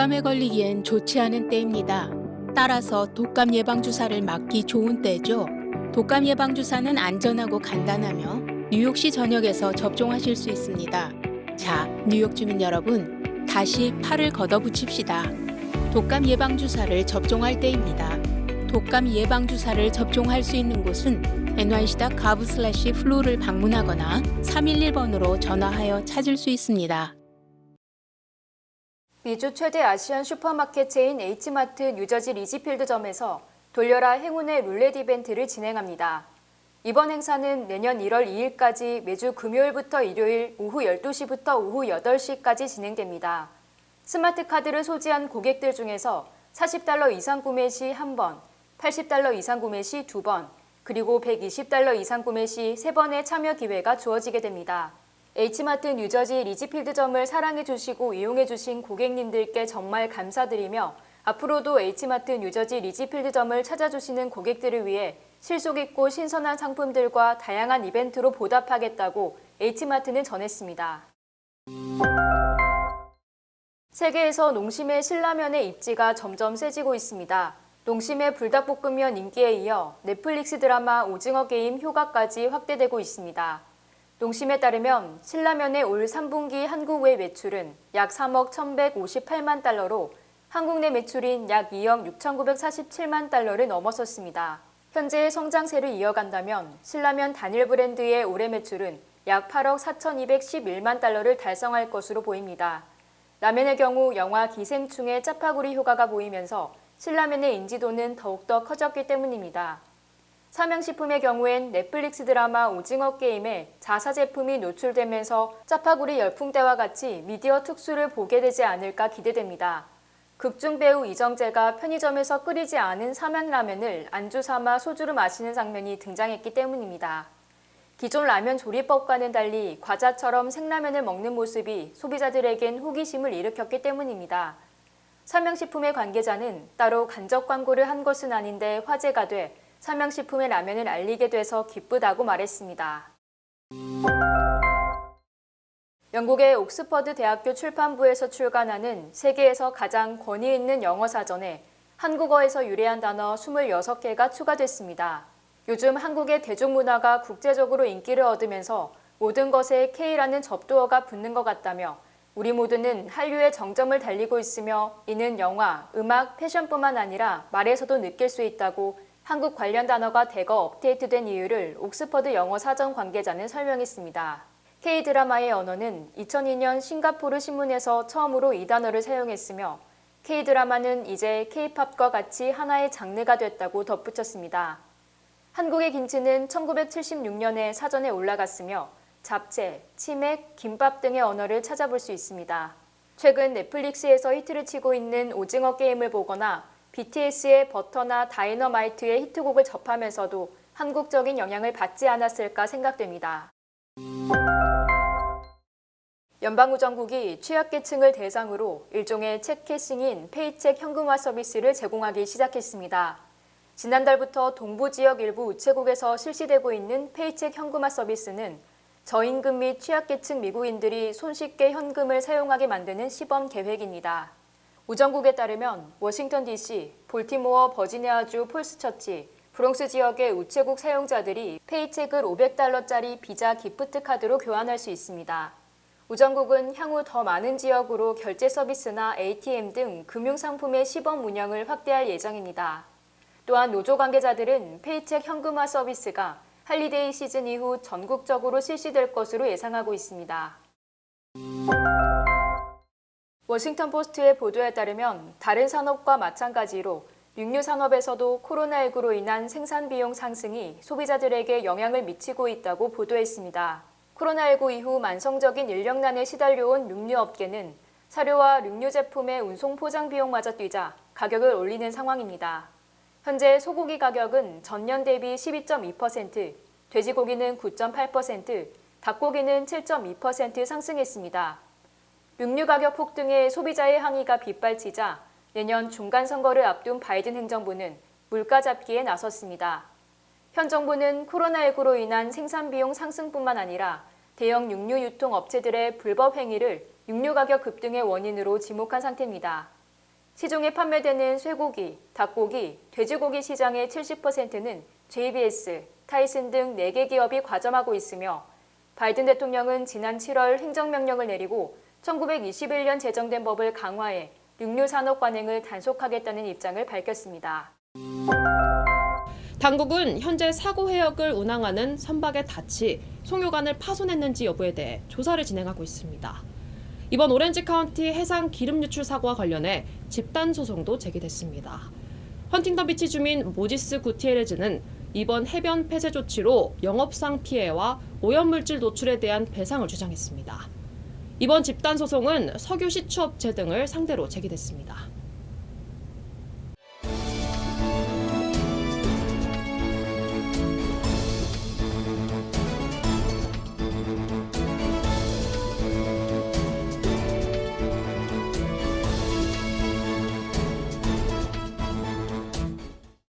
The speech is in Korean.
독감에 걸리기엔 좋지 않은 때입니다. 따라서 독감 예방주사를 맞기 좋은 때죠. 독감 예방주사는 안전하고 간단하며 뉴욕시 전역에서 접종하실 수 있습니다. 자, 뉴욕 주민 여러분, 다시 팔을 걷어붙입시다. 독감 예방주사를 접종할 때입니다. 독감 예방주사를 접종할 수 있는 곳은 nyc.gov/flu를 방문하거나 311번으로 전화하여 찾을 수 있습니다. 미주 최대 아시안 슈퍼마켓 체인 H마트 뉴저지 리지필드점에서 돌려라 행운의 룰렛 이벤트를 진행합니다. 이번 행사는 내년 1월 2일까지 매주 금요일부터 일요일 오후 12시부터 오후 8시까지 진행됩니다. 스마트 카드를 소지한 고객들 중에서 $40 이상 구매 시 1번, $80 이상 구매 시 2번, 그리고 $120 이상 구매 시 3번의 참여 기회가 주어지게 됩니다. H마트 뉴저지 리지필드점을 사랑해주시고 이용해주신 고객님들께 정말 감사드리며 앞으로도 H마트 뉴저지 리지필드점을 찾아주시는 고객들을 위해 실속 있고 신선한 상품들과 다양한 이벤트로 보답하겠다고 H마트는 전했습니다. 세계에서 농심의 신라면의 입지가 점점 세지고 있습니다. 농심의 불닭볶음면 인기에 이어 넷플릭스 드라마 오징어 게임 효과까지 확대되고 있습니다. 농심에 따르면 신라면의 올 3분기 한국 외 매출은 약 3억 1,158만 달러로 한국 내 매출인 약 2억 6,947만 달러를 넘어섰습니다. 현재의 성장세를 이어간다면 신라면 단일 브랜드의 올해 매출은 약 8억 4,211만 달러를 달성할 것으로 보입니다. 라면의 경우 영화 기생충의 짜파구리 효과가 보이면서 신라면의 인지도는 더욱더 커졌기 때문입니다. 삼양식품의 경우엔 넷플릭스 드라마 오징어 게임에 자사 제품이 노출되면서 짜파구리 열풍 때와 같이 미디어 특수를 보게 되지 않을까 기대됩니다. 극중 배우 이정재가 편의점에서 끓이지 않은 삼양라면을 안주 삼아 소주를 마시는 장면이 등장했기 때문입니다. 기존 라면 조리법과는 달리 과자처럼 생라면을 먹는 모습이 소비자들에겐 호기심을 일으켰기 때문입니다. 삼양식품의 관계자는 따로 간접 광고를 한 것은 아닌데 화제가 돼 삼양식품의 라면을 알리게 돼서 기쁘다고 말했습니다. 영국의 옥스퍼드 대학교 출판부에서 출간하는 세계에서 가장 권위 있는 영어 사전에 한국어에서 유래한 단어 26개가 추가됐습니다. 요즘 한국의 대중문화가 국제적으로 인기를 얻으면서 모든 것에 K라는 접두어가 붙는 것 같다며 우리 모두는 한류의 정점을 달리고 있으며 이는 영화, 음악, 패션뿐만 아니라 말에서도 느낄 수 있다고 한국 관련 단어가 대거 업데이트된 이유를 옥스퍼드 영어 사전 관계자는 설명했습니다. K-드라마의 언어는 2002년 싱가포르 신문에서 처음으로 이 단어를 사용했으며 K-드라마는 이제 K-팝과 같이 하나의 장르가 됐다고 덧붙였습니다. 한국의 김치는 1976년에 사전에 올라갔으며 잡채, 치맥, 김밥 등의 언어를 찾아볼 수 있습니다. 최근 넷플릭스에서 히트를 치고 있는 오징어 게임을 보거나 BTS의 버터나 다이너마이트의 히트곡을 접하면서도 한국적인 영향을 받지 않았을까 생각됩니다. 연방우정국이 취약계층을 대상으로 일종의 책캐싱인 페이책 현금화 서비스를 제공하기 시작했습니다. 지난달부터 동부지역 일부 우체국에서 실시되고 있는 페이책 현금화 서비스는 저임금 및 취약계층 미국인들이 손쉽게 현금을 사용하게 만드는 시범 계획입니다. 우정국에 따르면 워싱턴 DC, 볼티모어 버지니아주 폴스처치, 브롱스 지역의 우체국 사용자들이 페이책을 $500짜리 비자 기프트 카드로 교환할 수 있습니다. 우정국은 향후 더 많은 지역으로 결제 서비스나 ATM 등 금융상품의 시범 운영을 확대할 예정입니다. 또한 노조 관계자들은 페이책 현금화 서비스가 할리데이 시즌 이후 전국적으로 실시될 것으로 예상하고 있습니다. 워싱턴 포스트의 보도에 따르면 다른 산업과 마찬가지로 육류 산업에서도 코로나19로 인한 생산 비용 상승이 소비자들에게 영향을 미치고 있다고 보도했습니다. 코로나19 이후 만성적인 인력난에 시달려온 육류업계는 사료와 육류 제품의 운송 포장 비용마저 뛰자 가격을 올리는 상황입니다. 현재 소고기 가격은 전년 대비 12.2%, 돼지고기는 9.8%, 닭고기는 7.2% 상승했습니다. 육류 가격 폭등에 소비자의 항의가 빗발치자 내년 중간선거를 앞둔 바이든 행정부는 물가 잡기에 나섰습니다. 현 정부는 코로나19로 인한 생산비용 상승뿐만 아니라 대형 육류 유통 업체들의 불법 행위를 육류 가격 급등의 원인으로 지목한 상태입니다. 시중에 판매되는 쇠고기, 닭고기, 돼지고기 시장의 70%는 JBS, 타이슨 등 4개 기업이 과점하고 있으며 바이든 대통령은 지난 7월 행정명령을 내리고 1921년 제정된 법을 강화해 육류 산업 관행을 단속하겠다는 입장을 밝혔습니다. 당국은 현재 사고 해역을 운항하는 선박의 닻이 송유관을 파손했는지 여부에 대해 조사를 진행하고 있습니다. 이번 오렌지 카운티 해상 기름 유출 사고와 관련해 집단 소송도 제기됐습니다. 헌팅턴 비치 주민 모지스 구티에레즈는 이번 해변 폐쇄 조치로 영업상 피해와 오염물질 노출에 대한 배상을 주장했습니다. 이번 집단 소송은 석유 시추업체 등을 상대로 제기됐습니다.